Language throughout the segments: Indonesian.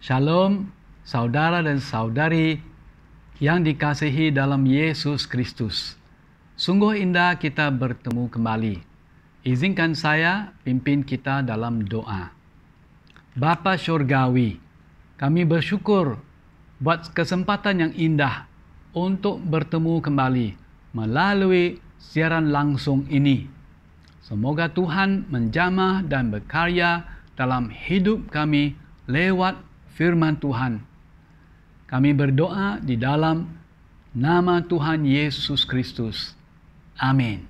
Shalom, saudara dan saudari yang dikasihi dalam Yesus Kristus. Sungguh indah kita bertemu kembali. Izinkan saya pimpin kita dalam doa. Bapa Syurgawi, kami bersyukur buat kesempatan yang indah untuk bertemu kembali melalui siaran langsung ini. Semoga Tuhan menjamah dan berkarya dalam hidup kami lewat firman Tuhan. Kami berdoa di dalam nama Tuhan Yesus Kristus. Amin.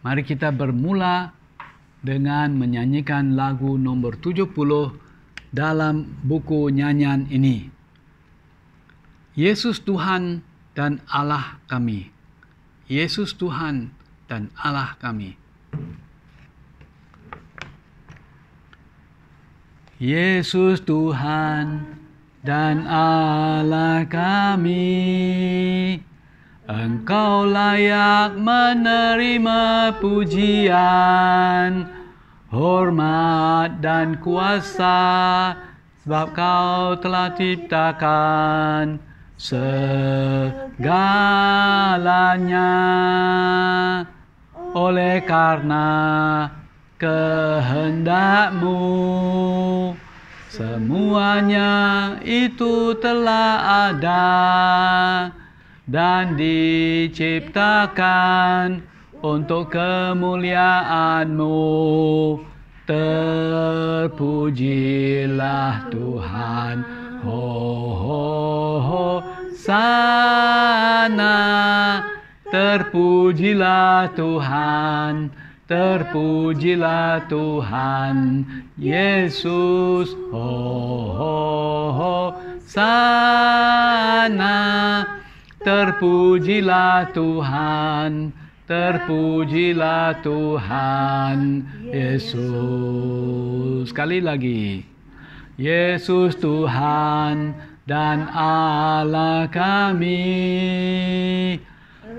Mari kita bermula dengan menyanyikan lagu nomor 70 dalam buku nyanyian ini. Yesus Tuhan dan Allah kami. Yesus Tuhan dan Allah kami. Yesus Tuhan dan Allah kami, Engkau layak menerima pujian, hormat dan kuasa, sebab Kau telah ciptakan segalanya. Oleh karena kehendak-Mu, semuanya itu telah ada dan diciptakan untuk kemuliaan-Mu. Terpujilah Tuhan, ho ho ho sana. Terpujilah Tuhan, terpujilah Tuhan Yesus, ho ho ho sana. Terpujilah Tuhan, terpujilah Tuhan Yesus. Sekali lagi. Yesus Tuhan dan Allah kami,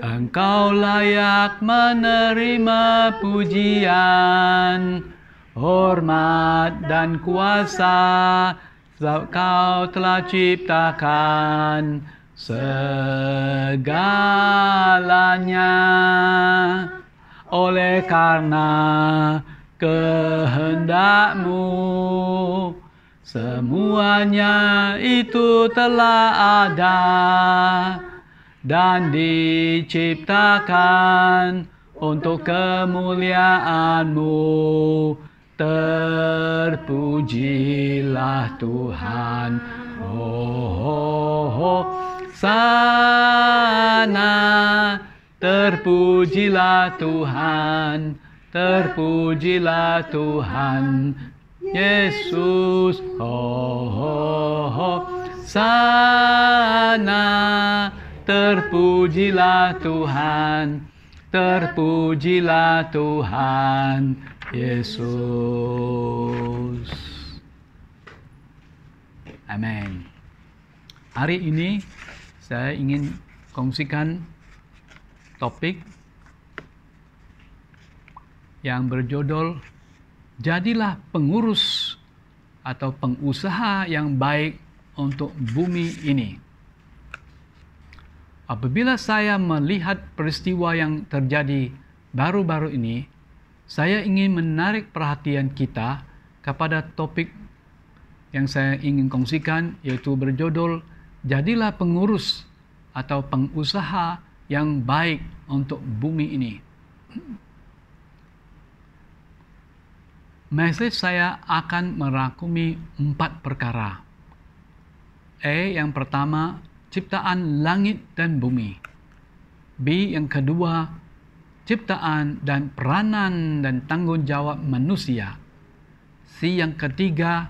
Engkau layak menerima pujian, hormat dan kuasa, sebab Kau telah ciptakan segalanya. Oleh karena kehendak-Mu, semuanya itu telah ada dan diciptakan untuk kemuliaan-Mu. Terpujilah Tuhan, ho ho ho sana. Terpujilah Tuhan, terpujilah Tuhan Yesus, ho ho ho sana. Terpujilah Tuhan, terpujilah Tuhan Yesus. Amin. Hari ini saya ingin kongsikan topik yang berjudul Jadilah pengurus atau pengusaha yang baik untuk bumi ini. Apabila saya melihat peristiwa yang terjadi baru-baru ini, saya ingin menarik perhatian kita kepada topik yang saya ingin kongsikan, yaitu berjudul Jadilah pengurus atau pengusaha yang baik untuk bumi ini. Mesej saya akan merangkumi 4 perkara. Yang pertama, ciptaan langit dan bumi. B, yang kedua, ciptaan dan peranan dan tanggung jawab manusia. C, yang ketiga,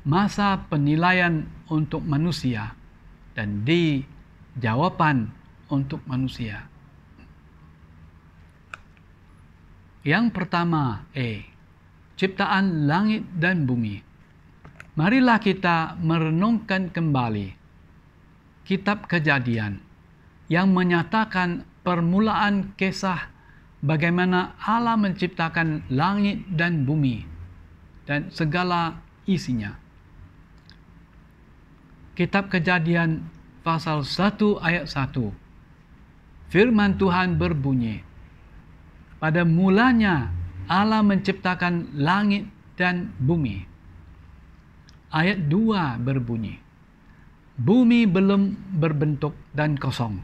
masa penilaian untuk manusia. Dan D, jawaban untuk manusia. Yang pertama, ciptaan langit dan bumi. Marilah kita merenungkan kembali Kitab Kejadian yang menyatakan permulaan kisah bagaimana Allah menciptakan langit dan bumi dan segala isinya. Kitab Kejadian pasal 1 ayat 1. Firman Tuhan berbunyi, pada mulanya Allah menciptakan langit dan bumi. Ayat 2 berbunyi, bumi belum berbentuk dan kosong.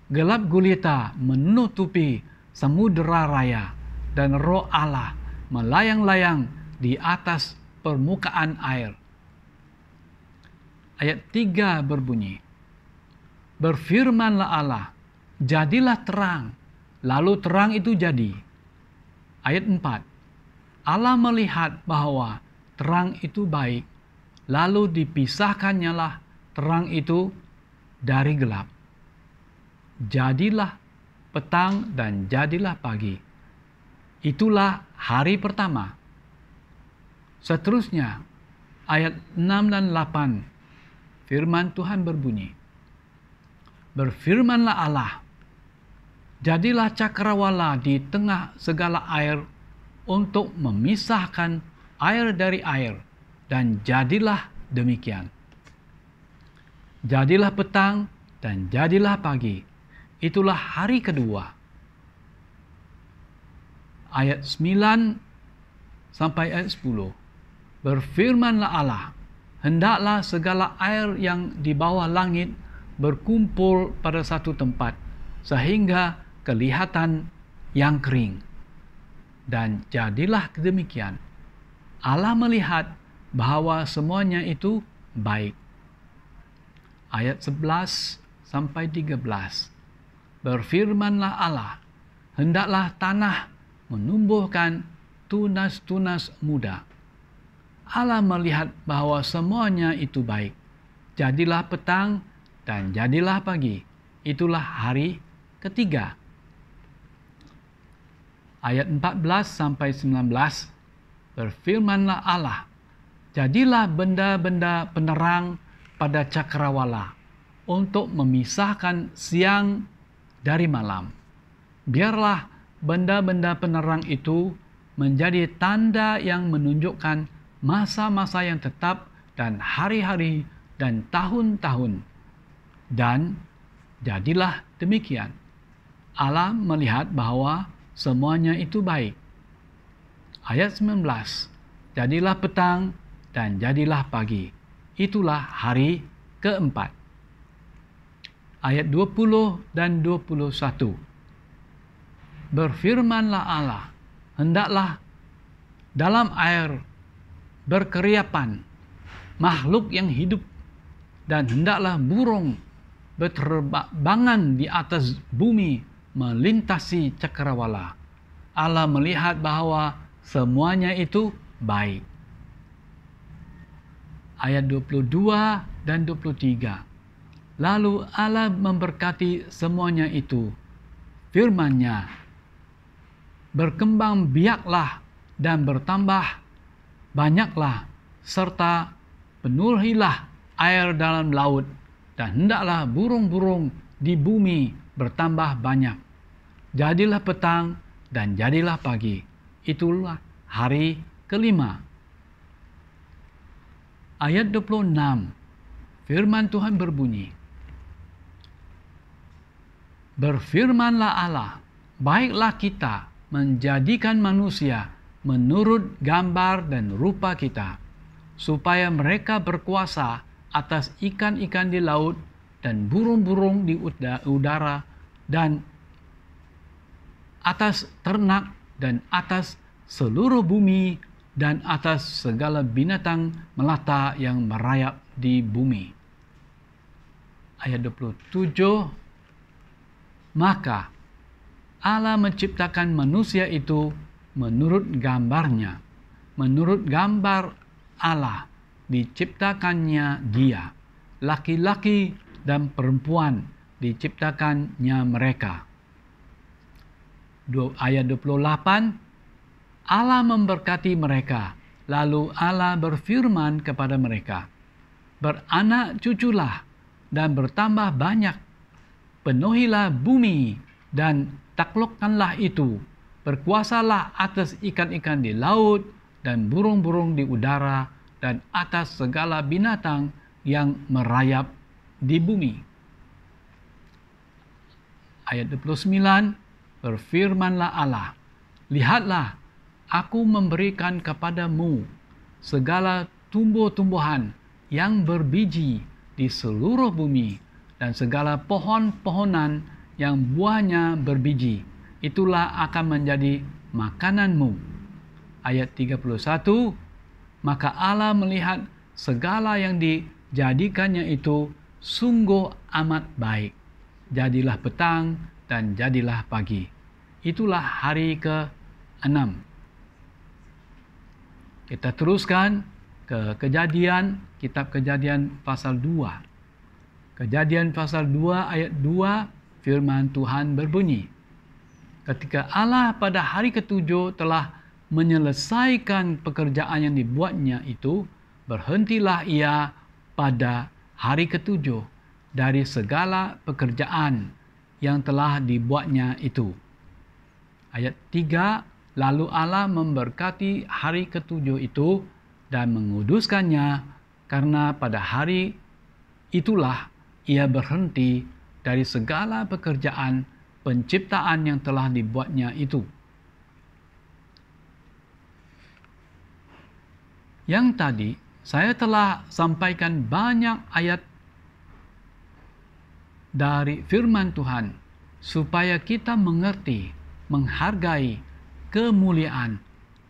Gelap gulita menutupi samudera raya, dan roh Allah melayang-layang di atas permukaan air. Ayat 3 berbunyi, berfirmanlah Allah, jadilah terang, lalu terang itu jadi. Ayat 4, Allah melihat bahwa terang itu baik, lalu dipisahkannyalah terang itu dari gelap. Jadilah petang dan jadilah pagi. Itulah hari pertama. Seterusnya, ayat 6 dan 8, firman Tuhan berbunyi, berfirmanlah Allah, jadilah cakrawala di tengah segala air untuk memisahkan air dari air, dan jadilah demikian. Jadilah petang dan jadilah pagi. Itulah hari kedua. Ayat 9 sampai ayat 10. Berfirmanlah Allah, hendaklah segala air yang di bawah langit berkumpul pada satu tempat, sehingga kelihatan yang kering. Dan jadilah demikian. Allah melihat bahwa semuanya itu baik. Ayat 11 sampai 13. Berfirmanlah Allah, hendaklah tanah menumbuhkan tunas-tunas muda. Allah melihat bahwa semuanya itu baik. Jadilah petang dan jadilah pagi. Itulah hari ketiga. Ayat 14 sampai 19. Berfirmanlah Allah, jadilah benda-benda penerang pada cakrawala untuk memisahkan siang dari malam. Biarlah benda-benda penerang itu menjadi tanda yang menunjukkan masa-masa yang tetap dan hari-hari dan tahun-tahun. Dan jadilah demikian. Allah melihat bahwa semuanya itu baik. Ayat 19. Jadilah petang dan jadilah pagi. Itulah hari keempat. Ayat 20 dan 21. Berfirmanlah Allah, hendaklah dalam air berkeriapan makhluk yang hidup, dan hendaklah burung berterbangan di atas bumi melintasi cakrawala. Allah melihat bahwa semuanya itu baik. Ayat 22 dan 23. Lalu Allah memberkati semuanya itu. Firman-Nya, berkembang biaklah dan bertambah banyaklah, serta penuhilah air dalam laut, dan hendaklah burung-burung di bumi bertambah banyak. Jadilah petang dan jadilah pagi. Itulah hari kelima. Ayat 26. Firman Tuhan berbunyi, berfirmanlah Allah, baiklah kita menjadikan manusia menurut gambar dan rupa kita, supaya mereka berkuasa atas ikan-ikan di laut dan burung-burung di udara dan atas ternak dan atas seluruh bumi dan atas segala binatang melata yang merayap di bumi. Ayat 27. Maka Allah menciptakan manusia itu menurut gambarnya. Menurut gambar Allah diciptakannya dia. Laki-laki dan perempuan diciptakannya mereka. Ayat 28. Allah memberkati mereka. Lalu Allah berfirman kepada mereka, beranak cuculah dan bertambah banyak. Penuhilah bumi dan taklukkanlah itu. Berkuasalah atas ikan-ikan di laut dan burung-burung di udara dan atas segala binatang yang merayap di bumi. Ayat 29, berfirmanlah Allah, lihatlah, aku memberikan kepadamu segala tumbuh-tumbuhan yang berbiji di seluruh bumi dan segala pohon-pohonan yang buahnya berbiji. Itulah akan menjadi makananmu. Ayat 31, maka Allah melihat segala yang dijadikannya itu sungguh amat baik. Jadilah petang dan jadilah pagi. Itulah hari ke-6. Kita teruskan ke Kejadian, kitab Kejadian pasal 2. Kejadian pasal 2 ayat 2, firman Tuhan berbunyi, ketika Allah pada hari ke-7 telah menyelesaikan pekerjaan yang dibuatnya itu, berhentilah ia pada hari ke-7 dari segala pekerjaan yang telah dibuatnya itu. Ayat 3, lalu Allah memberkati hari ke-7 itu dan menguduskannya, karena pada hari itulah ia berhenti dari segala pekerjaan penciptaan yang telah dibuatnya itu. Yang tadi saya telah sampaikan banyak ayat dari firman Tuhan supaya kita mengerti, menghargai kemuliaan,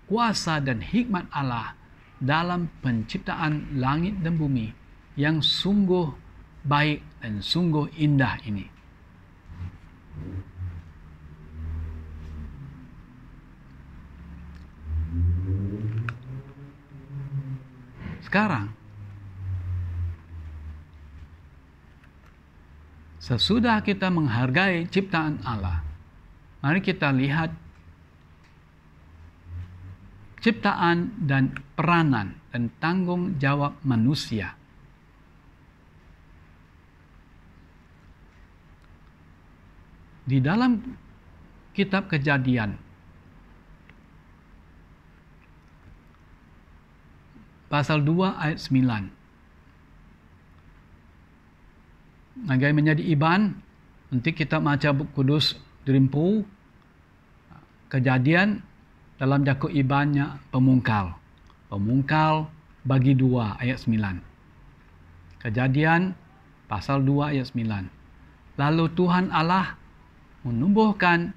kuasa dan hikmat Allah dalam penciptaan langit dan bumi yang sungguh baik dan sungguh indah ini. Sekarang, sesudah kita menghargai ciptaan Allah, mari kita lihat ciptaan dan peranan dan tanggung jawab manusia. Di dalam kitab Kejadian pasal 2 ayat 9. Nagai menjadi iban, nanti kita baca buku kudus dirimpu Kejadian dalam jaku ibannya pemungkal. Pemungkal bagi 2 ayat 9. Kejadian pasal 2 ayat 9. Lalu Tuhan Allah menumbuhkan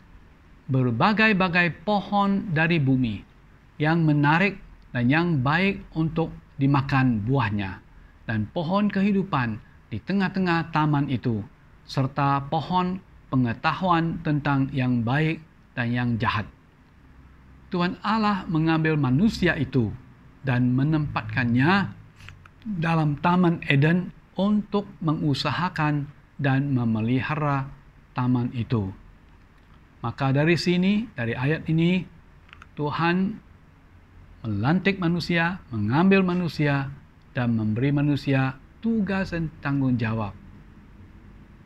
berbagai-bagai pohon dari bumi yang menarik dan yang baik untuk dimakan buahnya, dan pohon kehidupan di tengah-tengah taman itu, serta pohon pengetahuan tentang yang baik dan yang jahat. Tuhan Allah mengambil manusia itu dan menempatkannya dalam Taman Eden untuk mengusahakan dan memelihara taman itu. Maka dari sini, dari ayat ini, Tuhan melantik manusia, mengambil manusia, dan memberi manusia tugas dan tanggung jawab,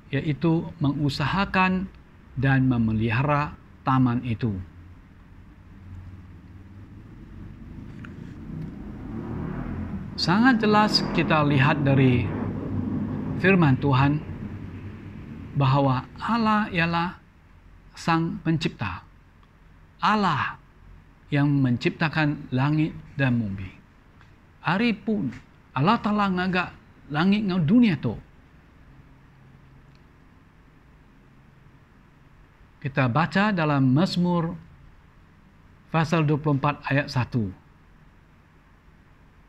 yaitu mengusahakan dan memelihara taman itu. Sangat jelas kita lihat dari firman Tuhan bahwa Allah ialah Sang Pencipta. Allah yang menciptakan langit dan bumi. Hari pun Allah telah ngagak langit ngau dunia tu. Kita baca dalam Mazmur pasal 24 ayat 1.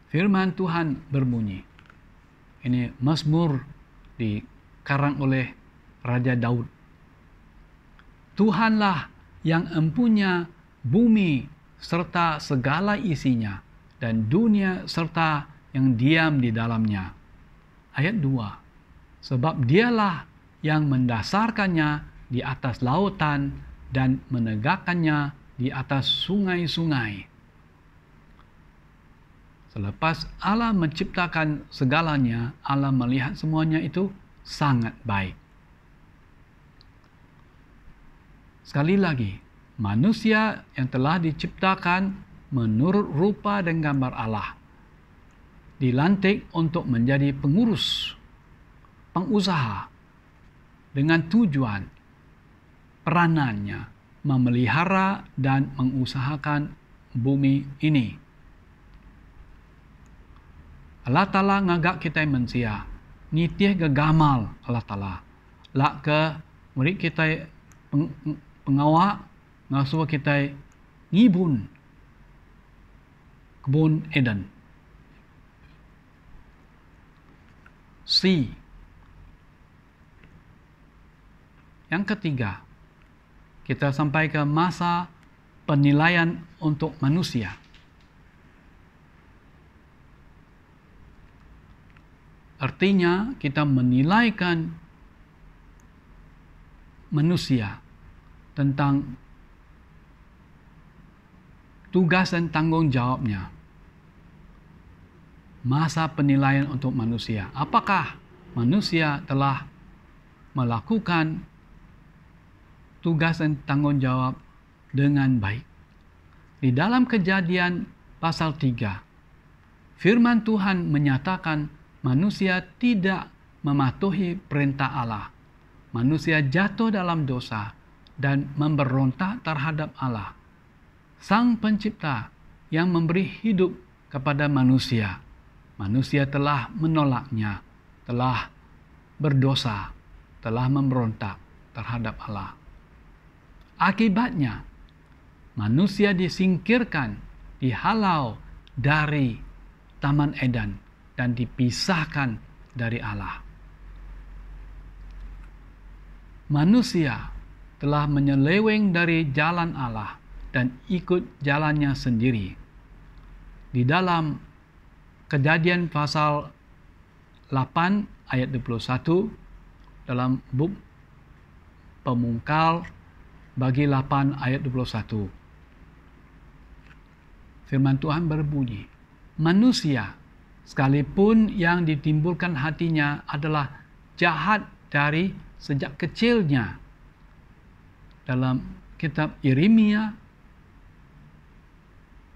Firman Tuhan berbunyi. Ini Mazmur dikarang oleh Raja Daud. Tuhanlah yang empunya bumi serta segala isinya, dan dunia serta yang diam di dalamnya. Ayat 2. Sebab dialah yang mendasarkannya di atas lautan dan menegakkannya di atas sungai-sungai. Selepas Allah menciptakan segalanya, Allah melihat semuanya itu sangat baik. Sekali lagi, manusia yang telah diciptakan menurut rupa dan gambar Allah dilantik untuk menjadi pengurus, pengusaha, dengan tujuan peranannya memelihara dan mengusahakan bumi ini. Allah Ta'ala ngagak kita manusia, nitih gegamal Allah Ta'ala. Lak ke murid kita pengawak, ngasuh kita ngibun kebun Eden. C. Yang ketiga, kita sampai ke masa penilaian untuk manusia. Artinya kita menilaikan manusia tentang tugas dan tanggung jawabnya. Masa penilaian untuk manusia. Apakah manusia telah melakukan tugas dan tanggung jawab dengan baik? Di dalam Kejadian pasal 3, firman Tuhan menyatakan manusia tidak mematuhi perintah Allah. Manusia jatuh dalam dosa dan memberontak terhadap Allah, Sang Pencipta yang memberi hidup kepada manusia. Manusia telah menolaknya, telah berdosa, telah memberontak terhadap Allah. Akibatnya, manusia disingkirkan, dihalau dari Taman Eden dan dipisahkan dari Allah. Manusia telah menyeleweng dari jalan Allah dan ikut jalannya sendiri. Di dalam Kejadian pasal 8 ayat 21 dalam buk Pemungkal bagi 8 ayat 21. Firman Tuhan berbunyi, manusia sekalipun yang ditimbulkan hatinya adalah jahat dari sejak kecilnya. Dalam kitab Yeremia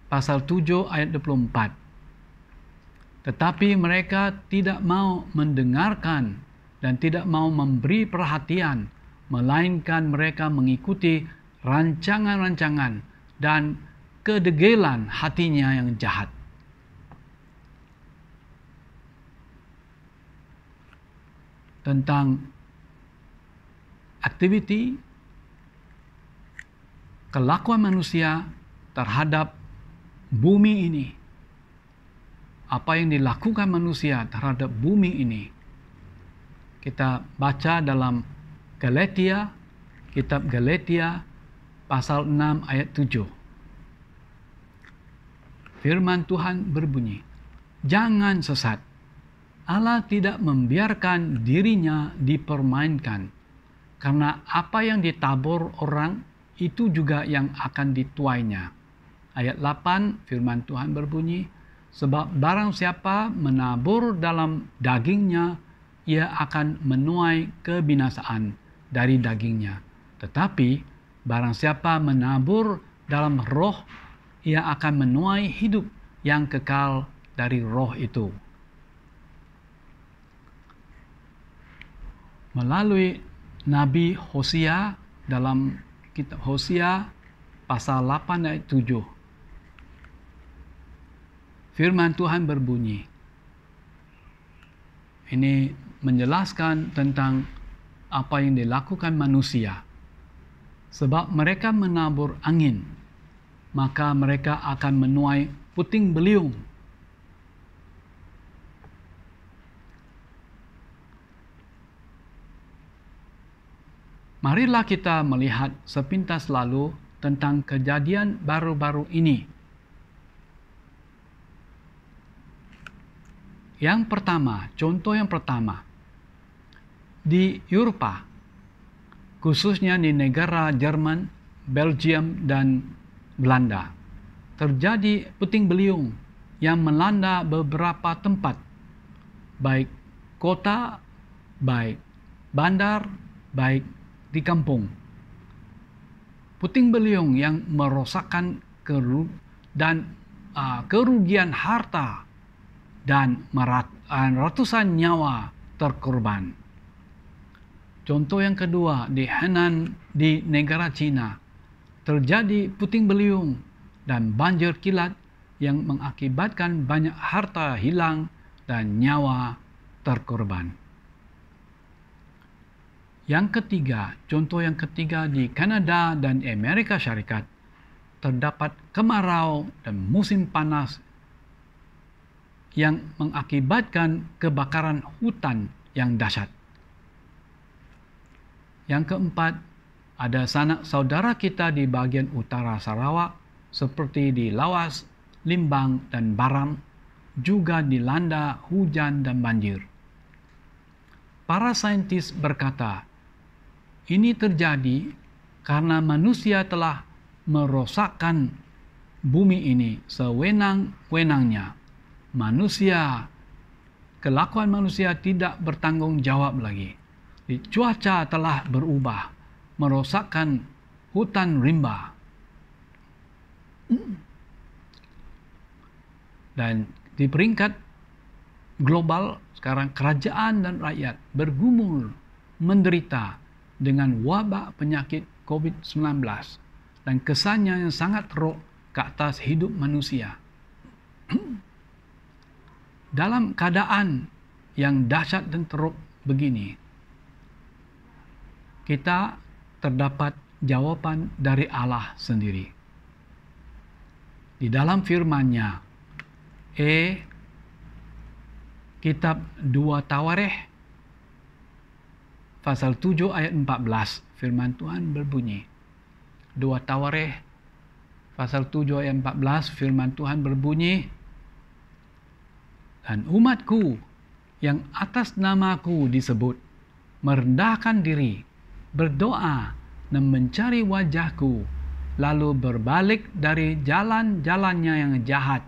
pasal 7 ayat 24. Tetapi mereka tidak mau mendengarkan dan tidak mau memberi perhatian, melainkan mereka mengikuti rancangan-rancangan dan kedegilan hatinya yang jahat. Tentang aktiviti kelakuan manusia terhadap bumi ini. Apa yang dilakukan manusia terhadap bumi ini. Kita baca dalam Galatia, kitab Galatia pasal 6 ayat 7. Firman Tuhan berbunyi, jangan sesat. Allah tidak membiarkan dirinya dipermainkan. Karena apa yang ditabur orang, itu juga yang akan dituainya. Ayat 8, firman Tuhan berbunyi, sebab barang siapa menabur dalam dagingnya, ia akan menuai kebinasaan dari dagingnya. Tetapi barang siapa menabur dalam roh, ia akan menuai hidup yang kekal dari roh itu. Melalui Nabi Hosea dalam kitab Hosea pasal 8 ayat 7. Firman Tuhan berbunyi. Ini menjelaskan tentang apa yang dilakukan manusia. Sebab mereka menabur angin, maka mereka akan menuai puting beliung. Marilah kita melihat sepintas lalu tentang kejadian baru-baru ini. Yang pertama, contoh yang pertama, di Eropa, khususnya di negara Jerman, Belgium, dan Belanda, terjadi puting beliung yang melanda beberapa tempat, baik kota, baik bandar, baik di kampung. Puting beliung yang merosakkan kerugian harta dan ratusan nyawa terkorban. Contoh yang kedua, di Henan di negara Cina, terjadi puting beliung dan banjir kilat yang mengakibatkan banyak harta hilang dan nyawa terkorban. Contoh yang ketiga di Kanada dan Amerika Syarikat, terdapat kemarau dan musim panas yang mengakibatkan kebakaran hutan yang dahsyat. Yang keempat, ada sanak saudara kita di bagian utara Sarawak seperti di Lawas, Limbang, dan Baram juga dilanda hujan dan banjir. Para saintis berkata, ini terjadi karena manusia telah merosakkan bumi ini sewenang-wenangnya. Kelakuan manusia tidak bertanggung jawab lagi. Cuaca telah berubah, merosakkan hutan rimba. Dan di peringkat global sekarang kerajaan dan rakyat bergumul menderita dengan wabak penyakit COVID-19 dan kesannya yang sangat teruk ke atas hidup manusia. Dalam keadaan yang dahsyat dan teruk begini, kita terdapat jawaban dari Allah sendiri. Di dalam firman-Nya, kitab 2 Tawarikh pasal 7 ayat 14, firman Tuhan berbunyi. 2 Tawarikh pasal 7 ayat 14, firman Tuhan berbunyi, dan umatku yang atas namaku disebut, merendahkan diri, berdoa, dan mencari wajahku, lalu berbalik dari jalan-jalannya yang jahat,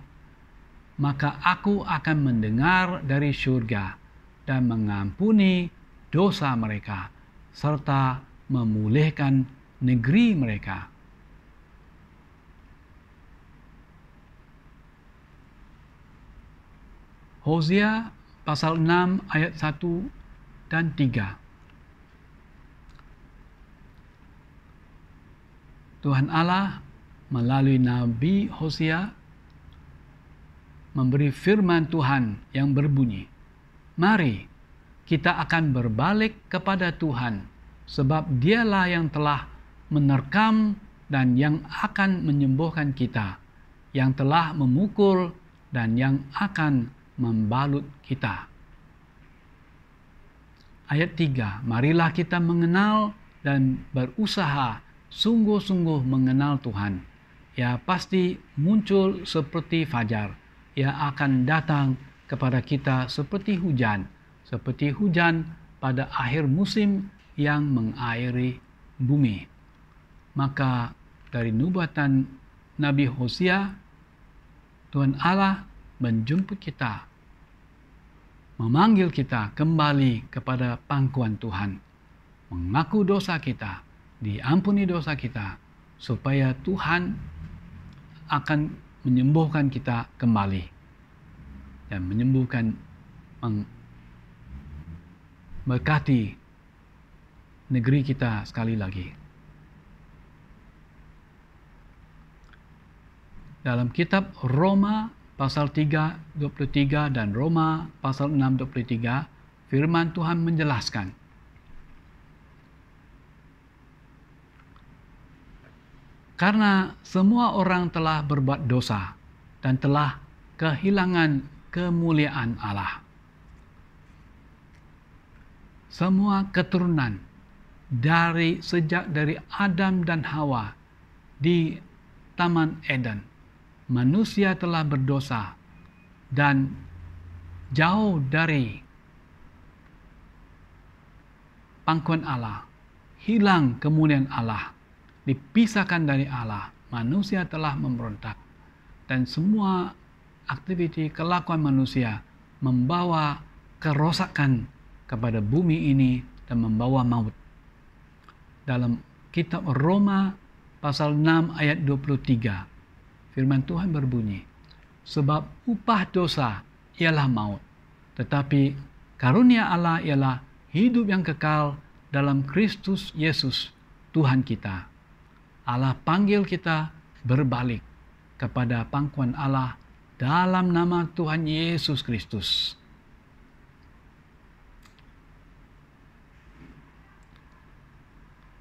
maka aku akan mendengar dari surga dan mengampuni dosa mereka, serta memulihkan negeri mereka. Hosea pasal 6 ayat 1 dan 3. Tuhan Allah melalui Nabi Hosea memberi firman Tuhan yang berbunyi, mari kita akan berbalik kepada Tuhan, sebab Dialah yang telah menerkam dan yang akan menyembuhkan kita, yang telah memukul dan yang akan membalut kita. Ayat 3, marilah kita mengenal dan berusaha sungguh-sungguh mengenal Tuhan. Ia pasti muncul seperti fajar. Ia akan datang kepada kita seperti hujan pada akhir musim yang mengairi bumi. Maka dari nubuatan Nabi Hosea, Tuhan Allah menjemput kita, memanggil kita kembali kepada pangkuan Tuhan, mengaku dosa kita, diampuni dosa kita, supaya Tuhan akan menyembuhkan kita kembali dan berkati negeri kita sekali lagi. Dalam kitab Roma pasal 3:23 dan Roma pasal 6:23, firman Tuhan menjelaskan, karena semua orang telah berbuat dosa dan telah kehilangan kemuliaan Allah. Semua keturunan sejak dari Adam dan Hawa di Taman Eden, manusia telah berdosa dan jauh dari pangkuan Allah, hilang kemuliaan Allah, dipisahkan dari Allah. Manusia telah memberontak, dan semua aktiviti kelakuan manusia membawa kerosakan kepada bumi ini dan membawa maut. Dalam kitab Roma pasal 6 ayat 23, firman Tuhan berbunyi, sebab upah dosa ialah maut, tetapi karunia Allah ialah hidup yang kekal dalam Kristus Yesus, Tuhan kita. Allah panggil kita berbalik kepada pangkuan Allah dalam nama Tuhan Yesus Kristus.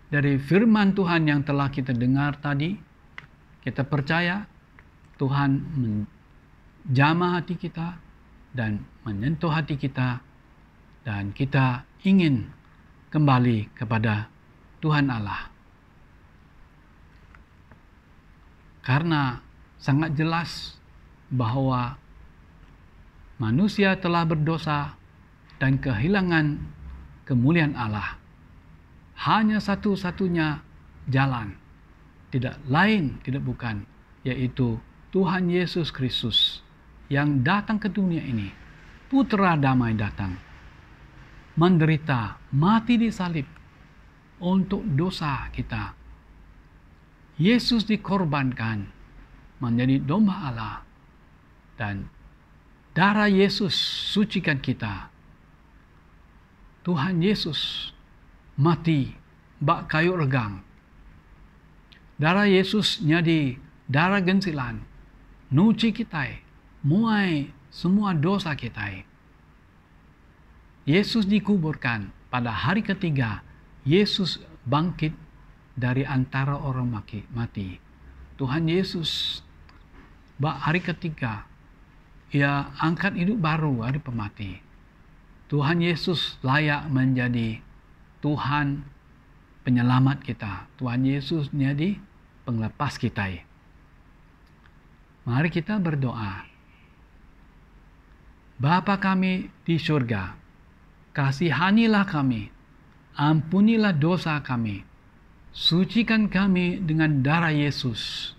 Dari firman Tuhan yang telah kita dengar tadi, kita percaya Tuhan menjamah hati kita dan menyentuh hati kita, dan kita ingin kembali kepada Tuhan Allah. Karena sangat jelas bahwa manusia telah berdosa dan kehilangan kemuliaan Allah. Hanya satu-satunya jalan, tidak lain, tidak bukan, yaitu Tuhan Yesus Kristus yang datang ke dunia ini. Putra damai datang, menderita, mati di salib untuk dosa kita. Yesus dikorbankan menjadi domba Allah, dan darah Yesus sucikan kita. Tuhan Yesus mati bak kayu regang. Darah Yesus jadi darah gensilan, nuci kita, muai semua dosa kita. Yesus dikuburkan, pada hari ketiga Yesus bangkit dari antara orang mati. Tuhan Yesus hari ketiga Ia angkat hidup baru dari pemati. Tuhan Yesus layak menjadi Tuhan penyelamat kita. Tuhan Yesus menjadi penglepas kita. Mari kita berdoa. Bapa kami di surga, kasihanilah kami, ampunilah dosa kami, sucikan kami dengan darah Yesus,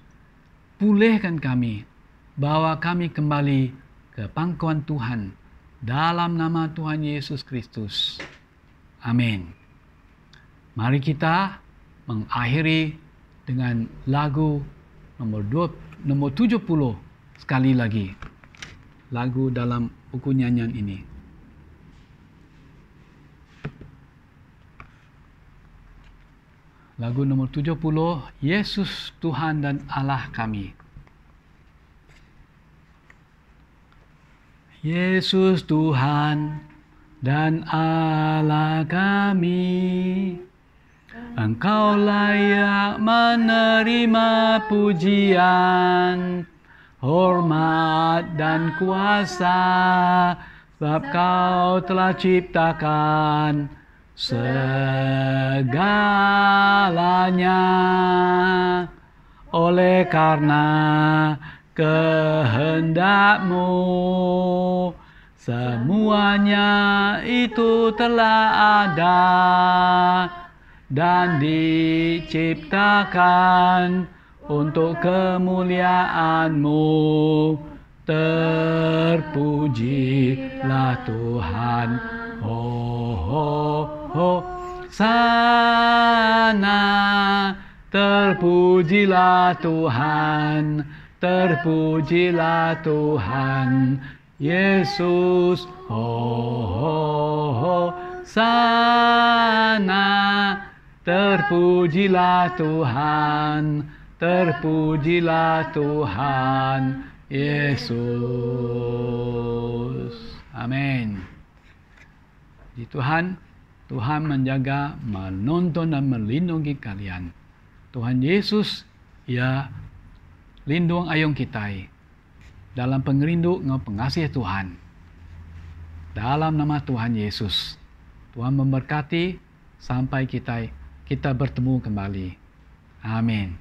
pulihkan kami, bawa kami kembali ke pangkuan Tuhan, dalam nama Tuhan Yesus Kristus. Amin. Mari kita mengakhiri dengan lagu nomor 70 sekali lagi. Lagu dalam buku nyanyian ini. Lagu nomor 70, Yesus Tuhan dan Allah kami. Yesus Tuhan dan Allah kami, Engkau layak menerima pujian, hormat dan kuasa, sebab Kau telah ciptakan segalanya. Oleh karena kehendak-Mu, semuanya itu telah ada dan diciptakan untuk kemuliaan-Mu. Terpujilah Tuhan, sana. Terpujilah Tuhan, terpujilah Tuhan Yesus, sana. Terpujilah Tuhan, terpujilah Tuhan Yesus. Amin. Di Tuhan menjaga, menonton dan melindungi kalian. Tuhan Yesus, ya lindung ayung kita dalam pengerindu pengasih Tuhan. Dalam nama Tuhan Yesus, Tuhan memberkati sampai kita bertemu kembali. Amin.